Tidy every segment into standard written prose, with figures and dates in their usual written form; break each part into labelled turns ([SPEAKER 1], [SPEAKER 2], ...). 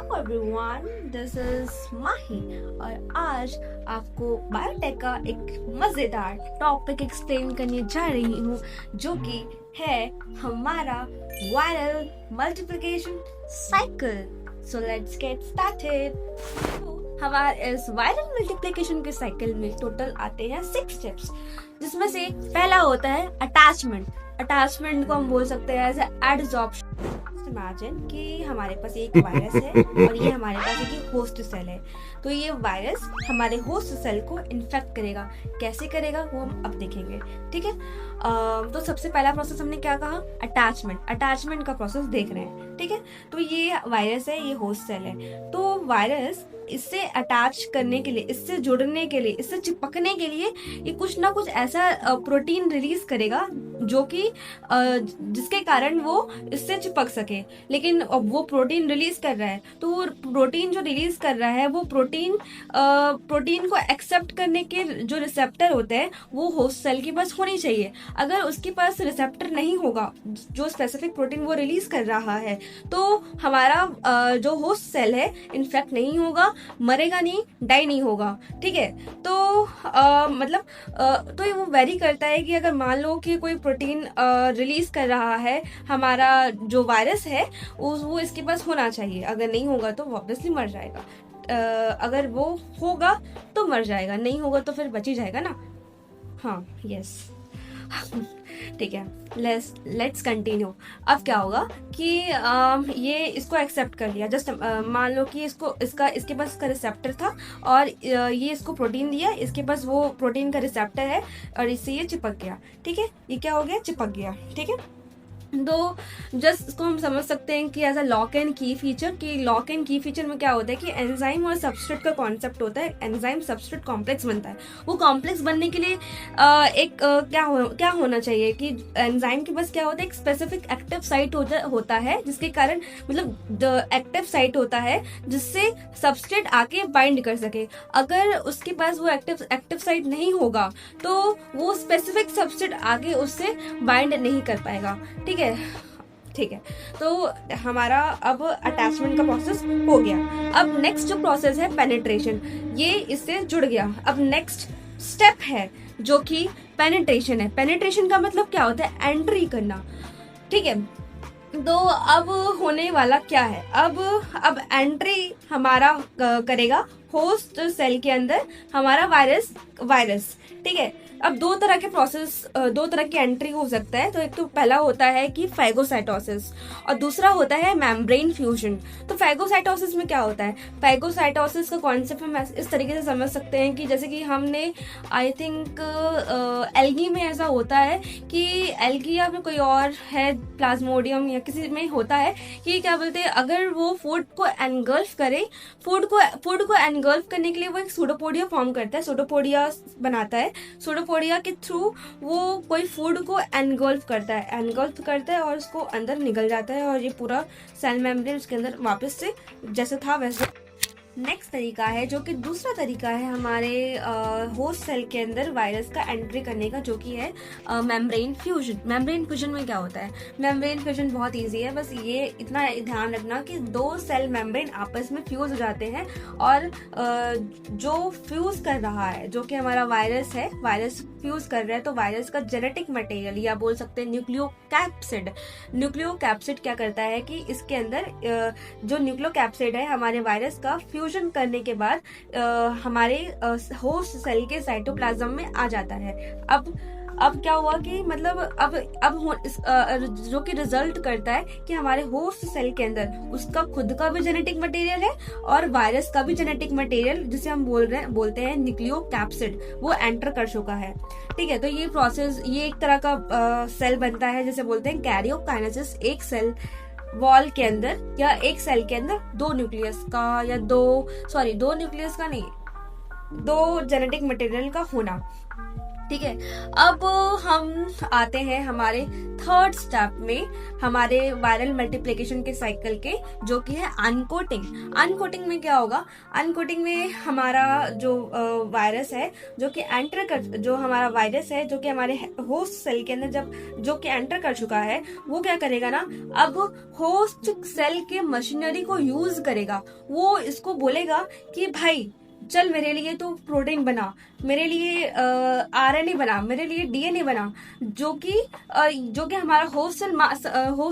[SPEAKER 1] Everyone, this is माही और आज आपको बायोटेक का एक मजेदार टॉपिक एक्सप्लेन करने जा रही हूँ जो कि है हमारा viral multiplication cycle. So let's get started. हमारे इस वायरल मल्टीप्लिकेशन के साइकिल में टोटल आते हैं 6 स्टेप्स, जिसमें से पहला होता है अटैचमेंट। अटैचमेंट को हम बोल सकते हैं एज एडजॉर्प्शन। इमेजिन कि हमारे पास एक वायरस है और ये हमारे पास एक होस्ट सेल है, तो ये वायरस हमारे होस्ट सेल को इन्फेक्ट करेगा। कैसे करेगा वो हम अब देखेंगे, ठीक है। तो सबसे पहला प्रोसेस हमने क्या कहा, अटैचमेंट। अटैचमेंट का प्रोसेस देख रहे हैं, ठीक है। तो ये वायरस है, ये होस्ट सेल है, तो वायरस इससे अटैच करने के लिए, इससे जुड़ने के लिए, इससे चिपकने के लिए ये कुछ ना कुछ ऐसा प्रोटीन रिलीज करेगा जो कि जिसके कारण वो इससे चिपक सके। लेकिन वो प्रोटीन रिलीज कर रहा है, तो वो प्रोटीन जो रिलीज कर रहा है वो प्रोटीन को एक्सेप्ट करने के जो रिसेप्टर होते हैं वो होस्ट सेल के पास होनी चाहिए। अगर उसके पास रिसेप्टर नहीं होगा जो स्पेसिफिक प्रोटीन वो रिलीज कर रहा है, तो हमारा जो होस्ट सेल है इन्फेक्ट नहीं होगा, मरेगा नहीं, डाई नहीं होगा, ठीक है। तो तो वो वेरी करता है कि अगर मान लो कि कोई प्रोटीन रिलीज कर रहा है, हमारा जो वायरस है वो इसके पास होना चाहिए। अगर नहीं होगा तो वो ऑब्वियसली मर जाएगा। अगर वो होगा तो मर जाएगा, नहीं होगा तो फिर बच ही जाएगा ना। हाँ, यस ठीक है, लेट्स कंटिन्यू। अब क्या होगा कि ये इसको एक्सेप्ट कर लिया। जस्ट मान लो कि इसके पास इसका रिसेप्टर था और ये इसको प्रोटीन दिया, इसके पास वो प्रोटीन का रिसेप्टर है और इससे ये चिपक गया, ठीक है। ये क्या हो गया, चिपक गया, ठीक है। तो जस्ट इसको हम समझ सकते हैं कि एज अ लॉक एंड की फीचर। कि लॉक एंड की फीचर में क्या होता है कि एंजाइम और सबस्ट्रेट का कॉन्सेप्ट होता है। एंजाइम सबस्ट्रेट कॉम्प्लेक्स बनता है। वो कॉम्प्लेक्स बनने के लिए क्या होना चाहिए कि एंजाइम के पास क्या होता है, एक स्पेसिफिक एक्टिव साइट होता है, जिसके कारण मतलब एक्टिव साइट होता है जिससे सबस्ट्रेट आके बाइंड कर सके। अगर उसके पास वो एक्टिव साइट नहीं होगा तो वो स्पेसिफिक सबस्ट्रेट आगे उससे बाइंड नहीं कर पाएगा, ठीक है। ठीक है, तो हमारा अब अटैचमेंट का प्रोसेस हो गया। अब नेक्स्ट जो प्रोसेस है पेनिट्रेशन, ये इससे जुड़ गया। अब नेक्स्ट स्टेप है जो कि पेनिट्रेशन है। पेनिट्रेशन का मतलब क्या होता है, एंट्री करना, ठीक है। तो अब होने वाला क्या है, अब एंट्री हमारा करेगा होस्ट सेल के अंदर हमारा वायरस, ठीक है। अब दो तरह की एंट्री हो सकता है। तो एक तो पहला होता है कि फैगोसाइटोसिस और दूसरा होता है मेम्ब्रेन फ्यूजन। तो फैगोसाइटोसिस में क्या होता है, फैगोसाइटोसिस का कॉन्सेप्ट हम इस तरीके से समझ सकते हैं कि जैसे कि हमने आई थिंक एल्गी में ऐसा होता है कि एल्गी या फिर कोई और है, प्लाज्मोडियम या किसी में होता है कि क्या बोलते हैं, अगर वो फूड को एनगल्फ करे, फूड को एनगल्फ करने के लिए वो एक सूडोपोडिया फॉर्म करता है, सूडोपोडिया बनाता है। सूडोपोडिया के थ्रू वो कोई फूड को एनगल्फ करता है और उसको अंदर निगल जाता है और ये पूरा सेल मेम्ब्रेन उसके अंदर वापस से जैसे था वैसे। नेक्स्ट तरीका है जो कि दूसरा तरीका है हमारे होस्ट सेल के अंदर वायरस का एंट्री करने का, जो कि है मेम्ब्रेन फ्यूजन। मेम्ब्रेन फ्यूजन में क्या होता है, मेम्ब्रेन फ्यूजन बहुत इजी है। बस ये इतना ध्यान रखना कि दो सेल मेम्ब्रेन आपस में फ्यूज हो जाते हैं और जो फ्यूज कर रहा है, जो कि हमारा वायरस है, वायरस फ्यूज कर रहा है, तो वायरस का जेनेटिक मटेरियल या बोल सकते हैं न्यूक्लियोकैप्सिड क्या करता है कि इसके अंदर जो न्यूक्लियोकैप्सिड है हमारे वायरस का फ्यूजन करने के बाद हमारे होस्ट सेल के साइटोप्लाज्म में आ जाता है। अब क्या हुआ कि मतलब जो कि रिजल्ट करता है कि हमारे होस्ट सेल के अंदर उसका खुद का भी जेनेटिक मटेरियल है और वायरस का भी जेनेटिक मटेरियल, जिसे हम बोलते हैं न्यूक्लियोकैप्सिड, वो एंटर कर चुका है, ठीक है। तो ये प्रोसेस, ये एक तरह का सेल बनता है जिसे बोलते हैं कैरियोकाइनेसिस। एक सेल वॉल के अंदर या एक सेल के अंदर दो न्यूक्लियस का नहीं, दो जेनेटिक मटेरियल का होना। ठीक है। अब हम आते हैं हमारे थर्ड स्टेप में, हमारे वायरल मल्टीप्लिकेशन के साइकिल के, जो कि है अनकोटिंग। अनकोटिंग में क्या होगा? अनकोटिंग में हमारा जो वायरस है जो कि जो हमारा वायरस है जो कि हमारे होस्ट सेल के अंदर जो कि एंटर कर चुका है, वो क्या करेगा ना, अब होस्ट सेल के मशीनरी को यूज करेगा। वो इसको बोलेगा कि भाई चल मेरे लिए तो प्रोटीन बना, मेरे लिए आरएनए बना, मेरे लिए डीएनए बना, जो कि हमारा होस्ट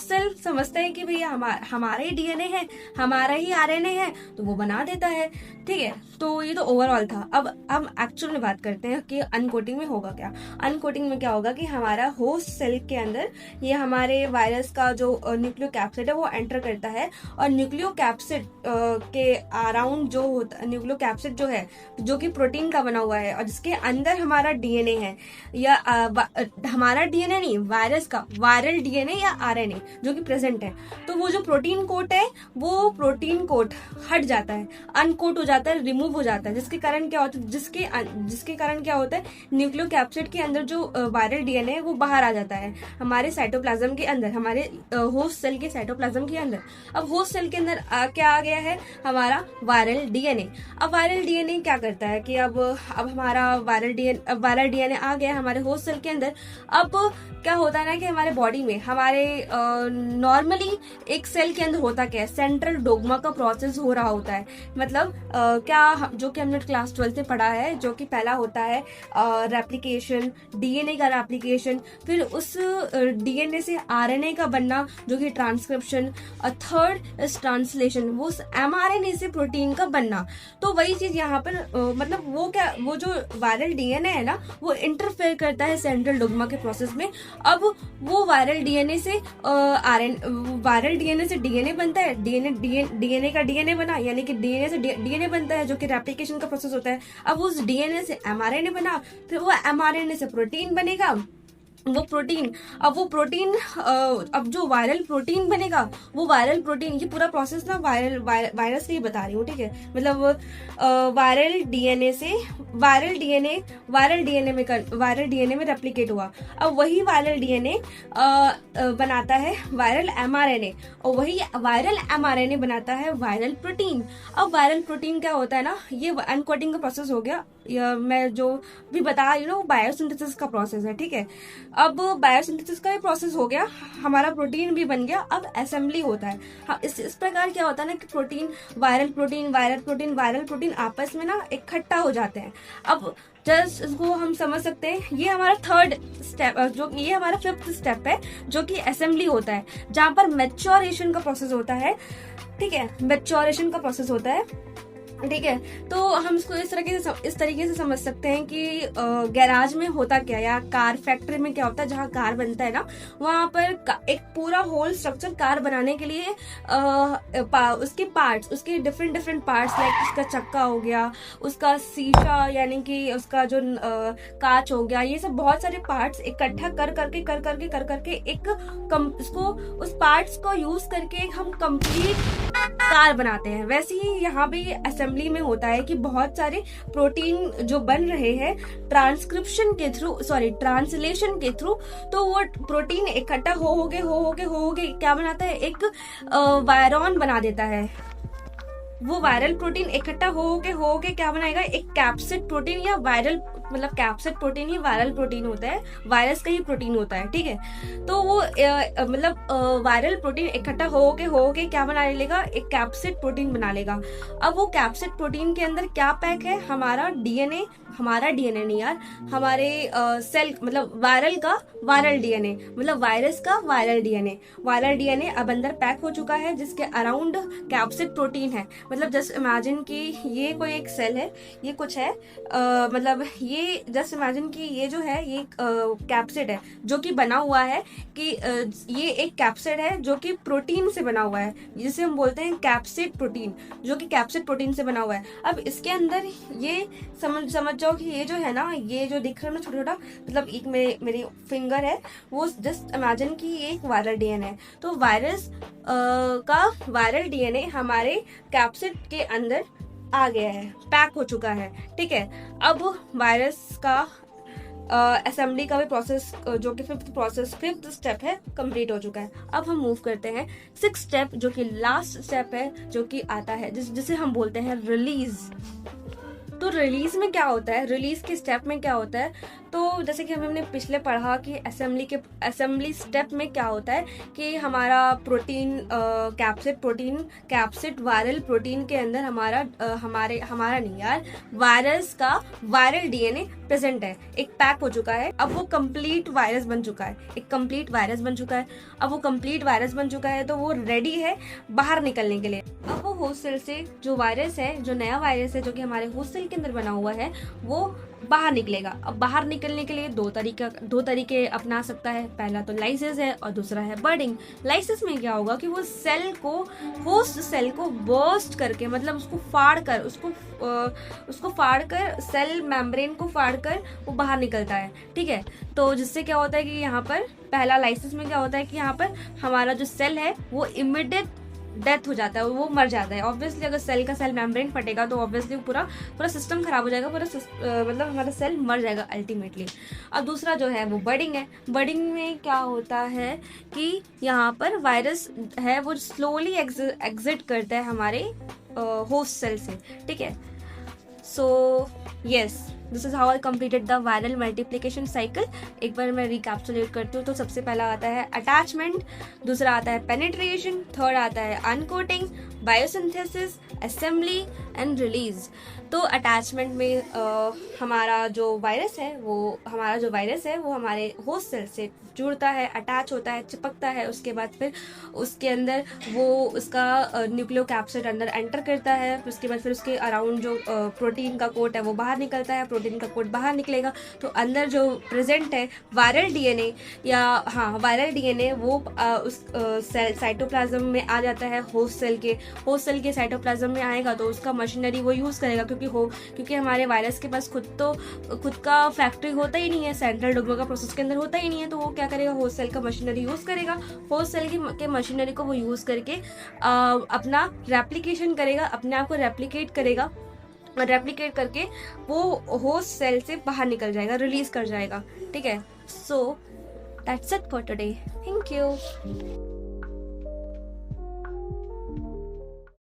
[SPEAKER 1] सेल समझता है कि भैया हमारा ही डीएनए है, हमारा ही आरएनए है, तो वो बना देता है। ठीक है, तो ये तो ओवरऑल था। अब हम एक्चुअल में बात करते हैं कि अनकोटिंग में होगा क्या। अनकोटिंग में क्या होगा कि हमारा होस्ट सेल के अंदर ये हमारे वायरस का जो न्यूक्लियोकैप्सिड है वो एंटर करता है, और न्यूक्लियोकैप्सिड के अराउंड जो होता, न्यूक्लियोकैप्सिड जो है जो कि प्रोटीन का बना हुआ है और जिसके अंदर हमारा डीएनए है, या हमारा डीएनए नहीं, वायरस का वायरल डीएनए या आरएनए जो कि प्रेजेंट है, तो वो जो प्रोटीन कोट है वो प्रोटीन कोट हट जाता है, अनकोट हो जाता है, रिमूव हो जाता है, जिसके कारण क्या होता है, जिसके कारण क्या होता है, न्यूक्लियोकैप्सिड के अंदर जो वायरल डीएनए है वो बाहर आ जाता है हमारे साइटोप्लाज्म के अंदर, हमारे होस्ट सेल के साइटोप्लाज्म के अंदर। अब होस्ट सेल के अंदर क्या आ गया है? हमारा वायरल डीएनए। अब वायरल डीएनए क्या करता है कि अब हमारा वायरल डीएनए आ गया हमारे होस्ट सेल के अंदर। अब क्या होता है ना कि हमारे बॉडी में, हमारे नॉर्मली एक सेल के अंदर होता क्या है, सेंट्रल डोग्मा का प्रोसेस हो रहा होता है। मतलब क्या, जो कि हमने क्लास 12 में पढ़ा है, जो कि पहला होता है रेप्लिकेशन, डीएनए का रेप्लिकेशन, फिर उस डीएनए से आरएनए का बनना जो कि ट्रांसक्रिप्शन, और थर्ड इज ट्रांसलेशन, वो एमआरएनए से प्रोटीन का बनना। तो वही चीज यहाँ पर मतलब वो जो वायरल डीएनए है ना, वो इंटरफेयर करता है सेंट्रल डोग्मा के प्रोसेस में। अब वो वायरल डीएनए से डीएनए बनता है, डीएनए का डीएनए बना, यानी कि डीएनए से डीएनए बनता है जो कि रेप्लिकेशन का प्रोसेस होता है। अब उस डीएनए से एमआरएनए बना, फिर वो एमआरएनए से प्रोटीन बनेगा। अब जो वायरल प्रोटीन बनेगा, वो वायरल प्रोटीन, ये पूरा प्रोसेस ना वायरस से ही बता रही हूँ, ठीक है। मतलब वायरल डीएनए में रेप्लिकेट हुआ। अब वही वायरल डीएनए बनाता है वायरल एमआरएनए, और वही वायरल एमआरएनए बनाता है वायरल प्रोटीन। अब वायरल प्रोटीन क्या होता है ना, ये अनकोटिंग का प्रोसेस हो गया, मैं जो भी बता रही हूँ बायोसिंथेसिस का प्रोसेस है, ठीक है। अब बायोसिंथेसिस का भी प्रोसेस हो गया, हमारा प्रोटीन भी बन गया, अब असेंबली होता है। हाँ, इस प्रकार क्या होता है ना कि वायरल प्रोटीन आपस में ना इकट्ठा हो जाते हैं। अब जस्ट इसको हम समझ सकते हैं, ये हमारा थर्ड स्टेप, ये हमारा फिफ्थ स्टेप है, जो कि असेंबली होता है, जहां पर मैच्योरेशन का प्रोसेस होता है, ठीक है। मैच्योरेशन का प्रोसेस होता है, ठीक है। तो हम इसको इस तरीके से समझ सकते हैं कि गैराज में होता क्या, या कार फैक्ट्री में क्या होता है, जहाँ कार बनता है ना, वहां पर एक पूरा होल स्ट्रक्चर कार बनाने के लिए उसके पार्ट्स, उसके डिफरेंट पार्ट्स, लाइक उसका चक्का हो गया, उसका शीशा यानी कि उसका जो कांच हो गया, ये सब बहुत सारे पार्ट्स इकट्ठा कर करके इसको उस पार्ट्स को यूज करके हम कंप्लीट कार बनाते हैं। वैसे ही यहाँ भी असेंबली में होता है कि बहुत सारे प्रोटीन जो बन रहे हैं ट्रांसलेशन के थ्रू, तो वो प्रोटीन इकट्ठा हो के क्या बनाता है, एक वायरॉन बना देता है। वो वायरल प्रोटीन इकट्ठा हो के क्या बनाएगा, एक कैप्सिड प्रोटीन, या मतलब कैप्सिड प्रोटीन ही वायरल प्रोटीन होता है, वायरस का ही प्रोटीन होता है, ठीक है। तो वो वायरल प्रोटीन इकट्ठा हो के क्या बना लेगा, एक कैप्सिड प्रोटीन बना लेगा। अब वो कैप्सिड प्रोटीन के अंदर क्या पैक है, हमारा डीएनए नहीं यार, हमारे सेल मतलब वायरल डीएनए, मतलब वायरस का वायरल डीएनए अब अंदर पैक हो चुका है, जिसके अराउंड कैप्सिड प्रोटीन है। मतलब जस्ट इमेजिन कि ये कोई एक सेल है, ये कुछ है, मतलब ये जस्ट इमेजिन कि ये जो है ये कैप्सिड है जो कि बना हुआ है, कि ये एक कैप्सिड है जो कि प्रोटीन से बना हुआ है, जिसे हम बोलते हैं कैप्सिड प्रोटीन, जो कि कैप्सिड प्रोटीन से बना हुआ है। अब इसके अंदर ये समझ जाओ कि ये जो है ना, ये जो दिख रहा है ना छोटा, मतलब एक मेरी फिंगर है, वो जस्ट इमेजिन कि ये एक वायरल डीएनए है। तो वायरस का वायरल डीएनए हमारे कैप्सिड के अंदर आ गया है, पैक हो चुका है, ठीक है। अब वायरस का असेंबली का भी प्रोसेस जो कि फिफ्थ स्टेप है कंप्लीट हो चुका है। अब हम मूव करते हैं 6th स्टेप जो कि लास्ट स्टेप है, जो कि आता है जिसे हम बोलते हैं रिलीज। तो रिलीज में क्या होता है, रिलीज के स्टेप में क्या होता है, तो जैसे कि हमने पिछले पढ़ा कि असेंबली स्टेप में क्या होता है कि हमारा प्रोटीन कैप्सिड वायरल प्रोटीन के अंदर हमारा नहीं यार, वायरस का वायरल डीएनए प्रेजेंट है, एक पैक हो चुका है। अब वो कंप्लीट वायरस बन चुका है, अब वो कंप्लीट वायरस बन चुका है, तो वो रेडी है बाहर निकलने के लिए। अब वो होस्ट सेल से जो वायरस है, जो नया वायरस है जो कि हमारे होस्ट सेल के अंदर बना हुआ है, वो बाहर निकलेगा। अब बाहर निकलने के लिए दो तरीके अपना सकता है। पहला तो लाइसिस है और दूसरा है बर्डिंग। लाइसिस में क्या होगा कि वो होस्ट सेल को बर्स्ट करके, मतलब उसको फाड़ कर सेल मेम्ब्रेन को फाड़ कर वो बाहर निकलता है, ठीक है। तो जिससे क्या होता है कि यहाँ पर पहला लाइसिस में क्या होता है कि यहाँ पर हमारा जो सेल है वो इमीडिएट डेथ हो जाता है, वो मर जाता है। ऑब्वियसली अगर सेल मेम्ब्रेन फटेगा तो ऑब्वियसली पूरा सिस्टम खराब हो जाएगा, मतलब हमारा सेल मर जाएगा अल्टीमेटली। अब दूसरा जो है वो बर्डिंग है। बर्डिंग में क्या होता है कि यहाँ पर वायरस है वो स्लोली एग्जिट करता है हमारे होस्ट सेल से, ठीक है। So yes, this is how I completed the viral multiplication cycle. एक बार मैं रिकैप्सुलेट करती हूँ। तो सबसे पहला आता है अटैचमेंट, दूसरा आता है पेनिट्रेशन, थर्ड आता है uncoating, biosynthesis, assembly and release. तो अटैचमेंट में हमारा जो वायरस है वो हमारे होस्ट सेल से जुड़ता है, अटैच होता है, चिपकता है। उसके बाद फिर उसके अंदर वो उसका न्यूक्लियोकैप्सिड अंदर एंटर करता है। उसके बाद फिर उसके अराउंड जो प्रोटीन का कोट है वो बाहर निकलता है। प्रोटीन का कोट बाहर निकलेगा तो अंदर जो प्रेजेंट है वायरल डीएनए वो उस साइटोप्लाज्म में आ जाता है। होस्ट सेल के साइटोप्लाज्म में आएगा तो उसका मशीनरी वो यूज़ करेगा, क्योंकि हमारे वायरस के पास खुद का फैक्ट्री होता ही नहीं है, सेंट्रल डोग्मा का प्रोसेस के अंदर होता ही नहीं है। तो वो क्या करेगा, होस्ट सेल का मशीनरी यूज़ करेगा। होस्ट सेल के मशीनरी को वो यूज़ करके अपना रेप्लिकेशन करेगा, अपने आप को रेप्लिकेट करेगा, और रेप्लिकेट करके वो होस्ट सेल से बाहर निकल जाएगा, रिलीज कर जाएगा, ठीक है। So that's it for today, thank you.